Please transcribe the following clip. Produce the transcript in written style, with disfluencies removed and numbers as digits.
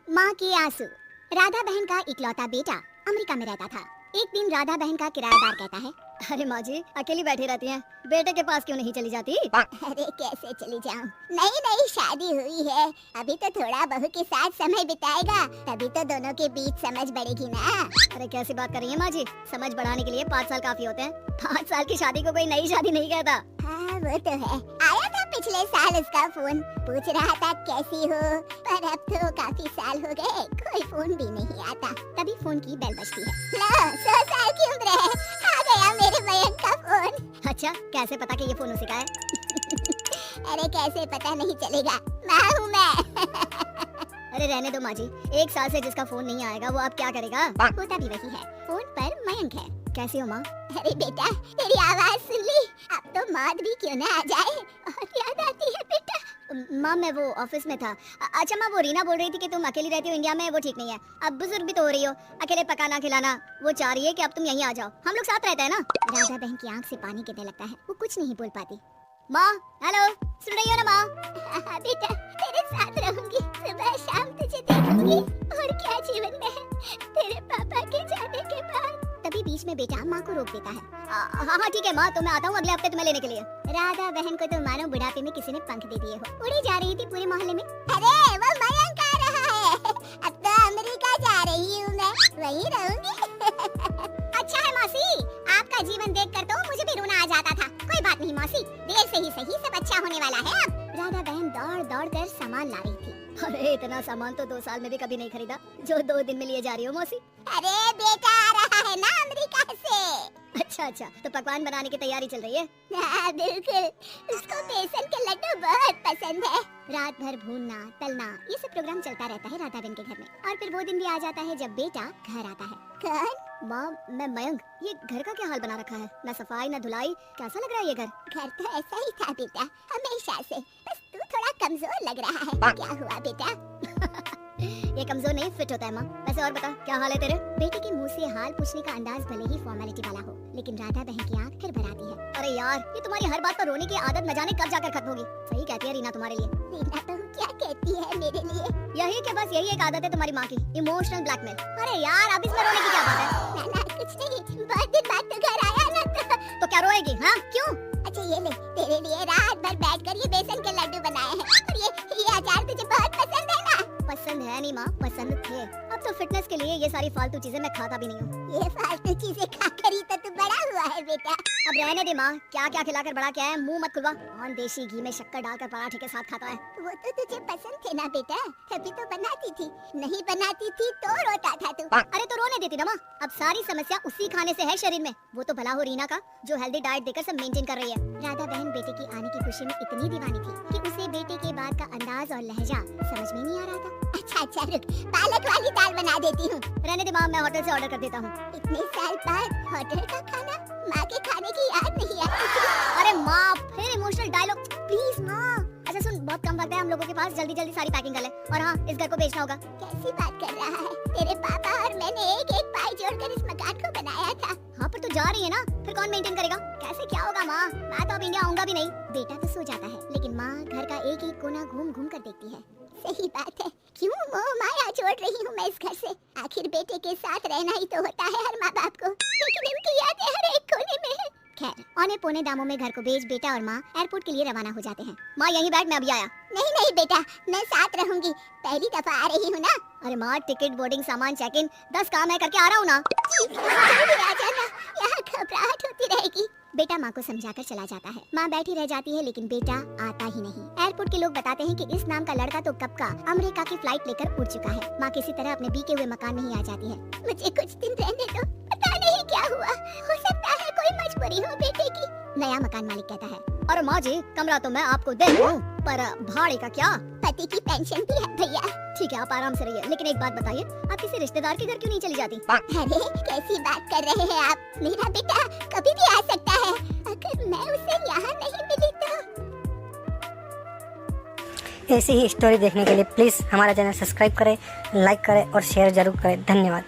माँ के आंसू। राधा बहन का इकलौता बेटा अमेरिका में रहता था। एक दिन राधा बहन का किराएदार कहता है, अरे माँ जी अकेली बैठी रहती हैं, बेटे के पास क्यों नहीं चली जाती? अरे कैसे चली जाऊँ, नई नई शादी हुई है, अभी तो थोड़ा बहू के साथ समय बिताएगा, तभी तो दोनों के बीच समझ बढ़ेगी ना। अरे कैसी बात कर रही है माँ जी, समझ बढ़ाने के लिए 5 साल काफी होते हैं। 5 साल की शादी को कोई नई शादी नहीं कहता। हाँ वो तो है, आया था पिछले साल उसका फोन, पूछ रहा था कैसी हो, पर अब तो काफी साल हो गए कोई फोन भी नहीं आता। तभी फोन की बेल बजती है। लो 100 साल की उम्र है, आ गया मेरे मयंक का फोन। अच्छा कैसे पता कि ये फोन उसी का है? अरे कैसे पता नहीं चलेगा, माँ हूँ मैं। अरे रहने दो माँ जी, 1 साल से जिसका फोन नहीं आएगा वो अब क्या करेगा? होता भी वही है, फोन पर मयंक है। कैसी हो माँ? अरे बेटा तेरी आवाज सुन ली, अब तो मौत भी क्यों ना आ जाए, और याद आती है बेटा। माँ मैं वो ऑफिस में था। अच्छा माँ वो रीना बोल रही थी कि तुम अकेली रहती हो इंडिया में, वो ठीक नहीं है। अब बुजुर्ग भी तो हो रही हो, अकेले पकाना खिलाना, वो चाह रही है कि अब तुम यहीं आ जाओ, हम लोग साथ रहते हैं ना। राधा बहन की आंख से पानी गिरने लगता है, वो कुछ नहीं बोल पाती। माँ हेलो, सुन रही हो ना माँ? बेटा तेरे साथ रहूंगी, सुबह शाम तुझे देखूंगी, और क्या जीवन में है तेरे पापा के जाने के बाद। तभी बीच में बेटा माँ को रोक देता है। हाँ ठीक है माँ, तो मैं आता हूँ अगले हफ्ते तुम्हें लेने के लिए। राधा बहन को तो मानो बुढ़ापे में किसी ने पंख दे दिए हो, उड़ी जा रही थी पूरे मोहल्ले में। अरे वो मयंक आ रहा है, अब तो अमेरिका जा रही हूँ मैं, वहीं रहूंगी। अच्छा है मौसी, आपका जीवन देखकर तो मुझे भी रोना आ जाता था। कोई बात नहीं मौसी, देर से ही सही, सब अच्छा होने वाला है अब। राधा बहन दौड़ दौड़ कर सामान ला रही थी। अरे इतना सामान तो 2 साल में भी कभी नहीं खरीदा जो 2 दिन में लिए जा रही हो मौसी। अरे बेटा आ रहा है ना अमेरिका से। अच्छा तो पकवान बनाने की तैयारी चल रही है? हाँ बिल्कुल, उसको बेसन के लड्डू बहुत पसंद है। रात भर भूनना तलना ये सब प्रोग्राम चलता रहता है राधा बहन के घर में, और फिर वो दिन भी आ जाता है जब बेटा घर आता है। कौन? माँ मैं मयंक, ये घर का क्या हाल बना रखा है, ना सफाई ना धुलाई, कैसा लग रहा है ये घर? घर तो ऐसा ही था बेटा हमेशा से, बस तू थोड़ा कमजोर लग रहा है। क्या हुआ बेटा? ये कमजोर नहीं फिट होता है माँ। वैसे और बता क्या हाल है तेरे? बेटे के मुंह से हाल पूछने का अंदाज भले ही फॉर्मेलिटी वाला हो, लेकिन राधा बहन की आंख फिर भर आती है। अरे यार ये तुम्हारी हर बात पर रोने की आदत न जाने कब जाकर खत्म होगी। सही कहती है रीना तुम्हारे लिए। रीना तो क्या कहती है मेरे लिए? यही के बस यही एक आदत है तुम्हारी माँ की, इमोशनल ब्लैकमेल। अरे यार अब इसमें रोने की क्या बात है? ना कुछ नहीं, बहुत दिन बाद तो घर आया ना तो क्या रोएगी? हाँ क्यों? अच्छा ये ले, तेरे लिए रात भर बैठकर ये बेसन के लड्डू बनाए हैं, और ये अचार तुझे बहुत पसंद है ना? पसंद है नहीं माँ, पसंद थे। अब तो फिटनेस के लिए ये सारी फालतू चीजें मैं खाता भी नहीं हूँ। ये फालतू चीजें खाकर ही तो तू बड़ा हुआ है बेटा। अब रहने दे माँ, क्या क्या खिलाकर बड़ा क्या है, मुंह मत खुलवा। कौन देसी घी में शक्कर डालकर पराठे के साथ खाता है? वो तो तुझे पसंद थे ना बेटा, तभी तो बनाती थी, नहीं बनाती थी तो रोता था तू। अरे तो रोने देती ना माँ, अब सारी समस्या उसी खाने से है शरीर में। वो तो भला हो रीना का जो हेल्दी डाइट देकर सब मेंटेन कर रही है। राधा बहन बेटे की आने की खुशी में इतनी दीवानी थी कि उसे बेटे के बात का अंदाज और लहजा समझ में नहीं आ रहा था। अच्छा रुक, पालक वाली दाल बना देती हूँ। रहने दे माँ, मैं होटल से ऑर्डर कर देता हूँ। इतने साल बाद होटल का खाना, माँ के खाने की याद नहीं आती। अरे माँ फिर इमोशनल डायलॉग प्लीज माँ। अच्छा सुन, बहुत कम वक्त है हम लोगों के पास, जल्दी जल्दी सारी पैकिंग कर ले। और हाँ इस घर को बेचना होगा। कैसी बात कर रहा है, तेरे पापा और मैंने एक एक पाई जोड़कर इस मकान को बनाया था। हाँ पर तू जा रही है ना, फिर कौन मेंटेन करेगा? कैसे क्या होगा माँ, मैं तो अब इंडिया आऊंगा भी नहीं। बेटा तो सो जाता है, लेकिन माँ घर का एक एक कोना घूम घूम कर देखती है। सही बात है, क्यों मोह माया छोड़ रही हूँ मैं इस घर से? आखिर बेटे के साथ रहना ही तो होता है हर माँ बाप को, लेकिन इनकी यादें हर एक कोने में है। खैर औने पौने दामों में घर को बेच बेटा और माँ एयरपोर्ट के लिए रवाना हो जाते हैं। माँ यही बैठ, मैं अभी आया। नहीं बेटा, मैं साथ रहूंगी, पहली दफा आ रही हूँ ना। अरे माँ टिकट, बोर्डिंग, सामान, चेक इन 10 काम है, करके आ रहा हूँ ना। आ जाना, यहाँ घबराहट होती रहेगी। बेटा माँ को समझाकर चला जाता है। माँ बैठी रह जाती है, लेकिन बेटा आता ही नहीं। एयरपोर्ट के लोग बताते हैं कि इस नाम का लड़का तो कब का अमेरिका की फ्लाइट लेकर उड़ चुका है। माँ किसी तरह अपने बीके हुए मकान में ही आ जाती है। मुझे कुछ दिन रहने दो, पता नहीं क्या हुआ, हो सकता है कोई मजबूरी हो बेटे की। नया मकान मालिक कहता है, अरे माँ जी कमरा तो मैं आपको दे दूँ, पर भाड़े का क्या? पति की पेंशन भी है भैया। ठीक है आप आराम से रहिए, लेकिन एक बात बताइए, आप किसी रिश्तेदार के घर क्यों नहीं चली जाती? अरे कैसी बात कर रहे हैं आप, मेरा बेटा कभी भी आ सकता है, अगर मैं उसे यहाँ नहीं मिली तो। ऐसी ही स्टोरी देखने के लिए प्लीज़ हमारा चैनल सब्सक्राइब करें, लाइक करें और शेयर जरूर करें। धन्यवाद।